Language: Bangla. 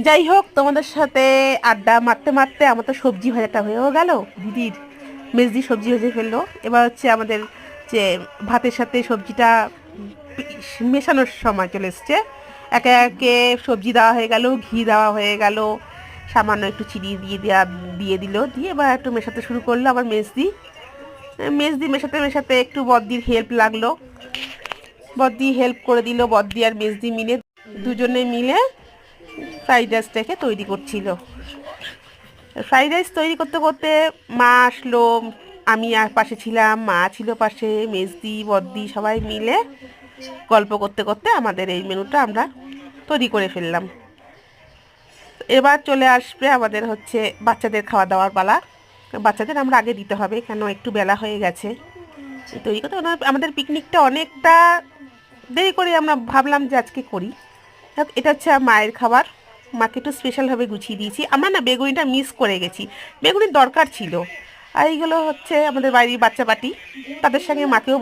যাই হোক, তোমাদের সাথে আড্ডা মারতে মারতে আমার তো সবজি ভাজাটা হয়েও গেল। দিদির মেজদি সবজি ভেজে ফেললো। এবার হচ্ছে আমাদের যে ভাতের সাথে সবজিটা মেশানোর সময় চলে এসছে। একে একে সবজি দেওয়া হয়ে গেল, ঘি দেওয়া হয়ে গেল, সামান্য একটু চিনি দিয়ে দিল, দিয়ে এবার একটু মেশাতে শুরু করলো আমার মেজদি। মেজদি মেশাতে মেশাতে একটু বদ্দির হেল্প লাগলো, বদ্দি হেল্প করে দিল। বদ্দি আর মেজদি মিলে দুজনে মিলে ফ্রাইড রাইসটাকে তৈরি করছিল। ফ্রাইড রাইস তৈরি করতে করতে মা আসলো, আমি আর পাশে ছিলাম, মা ছিল পাশে, মেজদি বদ্দি সবাই মিলে গল্প করতে করতে আমাদের এই মেনুটা আমরা তৈরি করে ফেললাম। এবার চলে আসবে আমাদের হচ্ছে বাচ্চাদের খাওয়া দাওয়ার পালা। বাচ্চাদের আমরা আগে দিতে হবে, কেন একটু বেলা হয়ে গেছে তৈরি করতে। আমাদের পিকনিকটা অনেকটা দেরি করে আমরা ভাবলাম যে আজকে করি। এটা হচ্ছে মায়ের খাবার, মাকে একটু স্পেশালভাবে গুছিয়ে দিয়েছি। আমরা না বেগুনিটা মিস করে গেছি, বেগুনির দরকার ছিল। আর এইগুলো হচ্ছে আমাদের বাড়ির বাচ্চা পাটি, তাদের সঙ্গে মাকেও